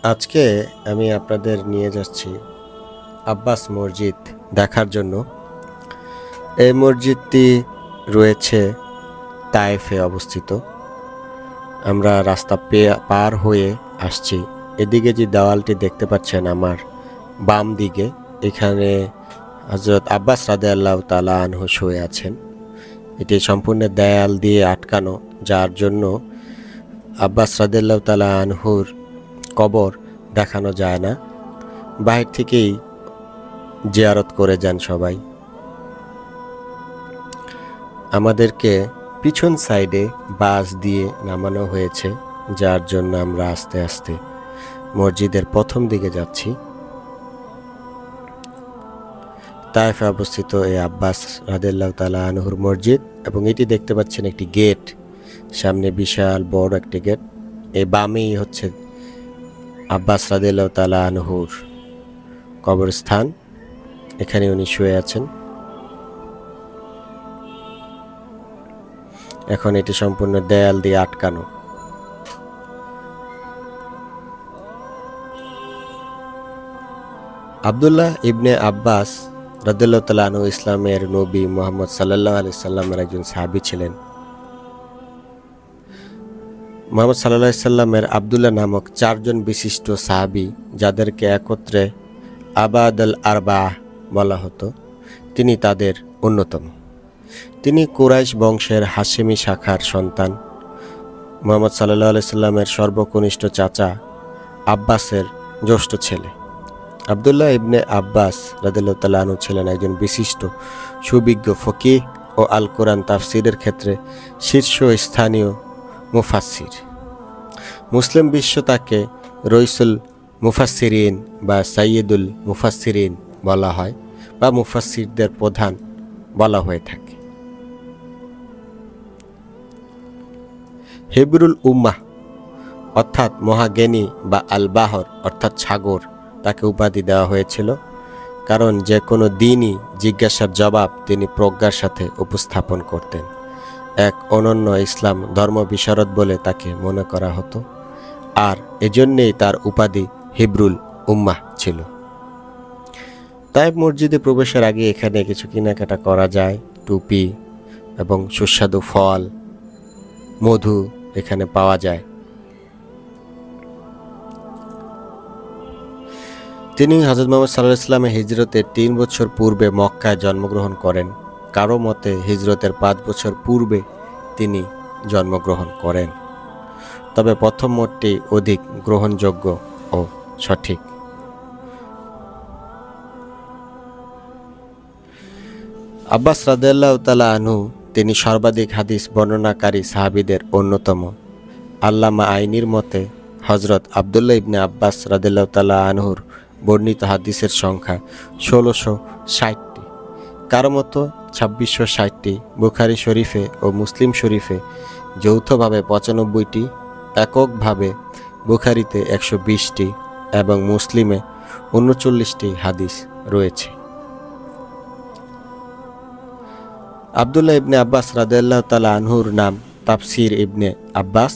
আজকে আমি আপনাদের নিয়ে যাচ্ছি আব্বাস মসজিদ দেখার জন্য। এই মসজিদটি রয়েছে তায়েফে অবস্থিত। আমরা রাস্তা পার হয়ে আসছি। এদিকে যে দেওয়ালটি দেখতে পাচ্ছেন আমার বাম দিকে, এখানে হযরত আব্বাস রাদিয়াল্লাহু তাআলা আনহু শুয়ে আছেন। এটি সম্পূর্ণ দেয়াল দিয়ে আটকানো, যার জন্য আব্বাস রাদিয়াল্লাহু তাআলা আনহুর কবর দেখানো যায় না। বাহির থেকেই জিয়ারত করে যান সবাই। আমাদেরকে পিছন সাইডে বাস দিয়ে নামানো হয়েছে, যার জন্য আমরা আস্তে আস্তে মসজিদের প্রথম দিকে যাচ্ছি। তায়েফে অবস্থিত এই আব্বাস রাদিয়াল্লাহু তাআলা আনহুর মসজিদ, এবং এটি দেখতে পাচ্ছেন একটি গেট, সামনে বিশাল বড় একটি গেট। এই বামেই হচ্ছে আব্বাস রাদিয়াল্লাহু তাআলা আনহুর কবরস্থান। এখানে উনি শুয়ে আছেন। এখন এটি সম্পূর্ণ দেয়াল দিয়ে আটকানো। আব্দুল্লাহ ইবনে আব্বাস রাদিয়াল্লাহু তাআলা আনহু ইসলামের নবী মুহাম্মদ সাল্লাল্লাহু আলাইহি সাল্লামের একজন সাহাবী ছিলেন। মুহাম্মদ সাল্লাল্লাহু আলাইহি সাল্লামের আব্দুল্লাহ নামক 4 জন বিশিষ্ট সাহাবী, যাদেরকে একত্রে আবাদুল আরবাহ বলা হতো, তিনি তাদের অন্যতম। তিনি কুরাইশ বংশের হাশেমি শাখার সন্তান। মুহাম্মদ সাল্লাল্লাহু আলাইহি সাল্লামের সর্বকনিষ্ঠ চাচা আব্বাসের জ্যেষ্ঠ ছেলে। আব্দুল্লাহ ইবনে আব্বাস রাদিয়াল্লাহু তাআলা আনহু ছিলেন একজন বিশিষ্ট সুবিজ্ঞ ফকিহ ও আল কোরআন তাফসীরের ক্ষেত্রে শীর্ষস্থানীয় মুফাসসির। মুসলিম বিশ্ব তাকে রইসুল মুফাসসিরিন বা সাইয়্যিদুল মুফাসসিরিন বলা হয়, বা মুফাসসিরদের প্রধান বলা হয়ে থাকে। হিবরুল উম্মাহ অর্থাৎ মহাজ্ঞানী বা আল বাহর অর্থাৎ সাগর তাকে উপাধি দেওয়া হয়েছিল, কারণ যে কোনো দিনই জিজ্ঞাসার জবাব তিনি প্রজ্ঞার সাথে উপস্থাপন করতেন। এক অনন্য ইসলাম ধর্ম বিশারদ বলে তাকে মনে করা হতো, আর এজন্যই তার উপাধি হিবরুল উম্মাহ ছিল। তায়েফ মসজিদে প্রবেশের আগে এখানে কিছু কেনাকাটা করা যায়। টুপি এবং সুস্বাদু ফল, মধু এখানে পাওয়া যায়। তিনি হযরত মুহাম্মদ সাল্লাল্লাহু আলাইহি ওয়াসাল্লামের হিজরতের 3 বছর পূর্বে মক্কায় জন্মগ্রহণ করেন। কারো মতে হিজরতের 5 বছর পূর্বে তিনি জন্মগ্রহণ করেন, তবে প্রথম মতটি অধিক গ্রহণযোগ্য ও সঠিক। আব্বাস রাদিয়াল্লাহু তাআলা আনহু তিনি সর্বাধিক হাদিস বর্ণনাকারী সাহাবীদের অন্যতম। আল্লামা আইনির মতে হযরত আব্দুল্লাহ ইবনে আব্বাস রাদিয়াল্লাহু তাআলা আনহুর বর্ণিত হাদিসের সংখ্যা 1660টি, কারো মতো 2660টি, বুখারী শরীফে ও মুসলিম শরীফে যৌথভাবে 95টি, এককভাবে বুখারীতে 120টি এবং মুসলিমে 39টি হাদিস রয়েছে। আব্দুল্লাহ ইবনে আব্বাস রাদিয়াল্লাহু তাআলা আনহুর নাম তাফসির ইবনে আব্বাস।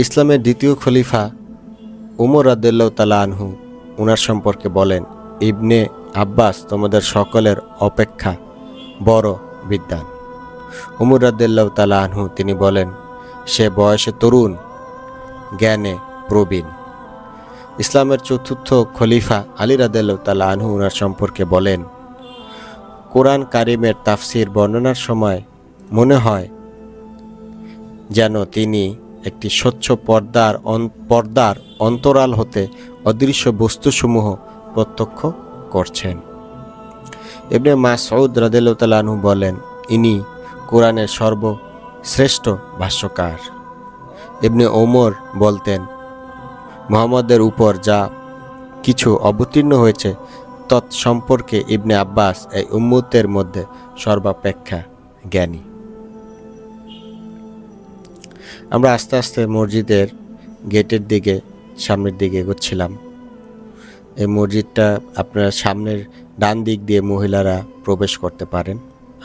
ইসলামের দ্বিতীয় খলিফা উমর রাদিয়াল্লাহু তাআলা আনহু ওনার সম্পর্কে বলেন, ইবনে আব্বাস তোমাদের সকলের অপেক্ষা বড় বিদ্বান। উমর রাদিয়াল্লাহু তাআলা আনহু তিনি বলেন, সে বয়সে তরুণ, জ্ঞানে প্রবীণ। ইসলামের চতুর্থ খলিফা আলী রাদিয়াল্লাহু তাআলা আনহু ওনার সম্পর্কে বলেন, কোরআন কারিমের তাফসির বর্ণনার সময় মনে হয় যেন তিনি একটি স্বচ্ছ পর্দার অন্তরাল হতে অদৃশ্য বস্তুসমূহ প্রত্যক্ষ করছেন। ইবনে মাসউদ রাদিয়াল্লাহু তাআলা আনহু বলেন, ইনি কোরআনের সর্বশ্রেষ্ঠ ভাষ্যকার। ইবনে ওমর বলতেন, মুহাম্মদের উপর যা কিছু অবতীর্ণ হয়েছে তৎসম্পর্কে ইবনে আব্বাস এই উম্মতের মধ্যে সর্বাপেক্ষা জ্ঞানী। আমরা আস্তে আস্তে মসজিদের গেটের দিকে সামনের দিকে এগোচ্ছিলাম। এই মসজিদটা আপনারা সামনের ডান দিক দিয়ে মহিলারা প্রবেশ করতে পারেন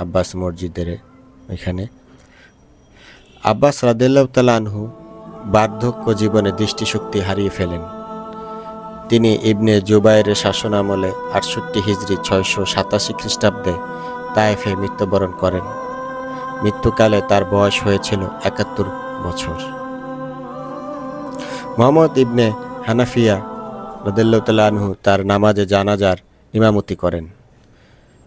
আব্বাস মসজিদের এখানে। আব্বাস রাদিয়াল্লাহু তাআলা আনহু বার্ধক্য জীবনে দৃষ্টিশক্তি হারিয়ে ফেলেন। তিনি ইবনে জুবাইরের শাসনামলে ৬৮ হিজরি ৬৮৭ খ্রিস্টাব্দে তায়েফে মৃত্যুবরণ করেন। মৃত্যুকালে তার বয়স হয়েছিল ৭১ বছর। মুহাম্মদ ইবনে হানাফিয়া রাদিয়াল্লাহু তাআলা আনহু তার নামাজে জানাজার ইমামতি করেন।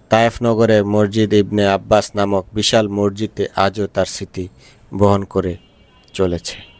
তায়েফ নগরে মসজিদ ইবনে আব্বাস নামক বিশাল মসজিদে আজও তার স্মৃতি বহন করে চলেছে।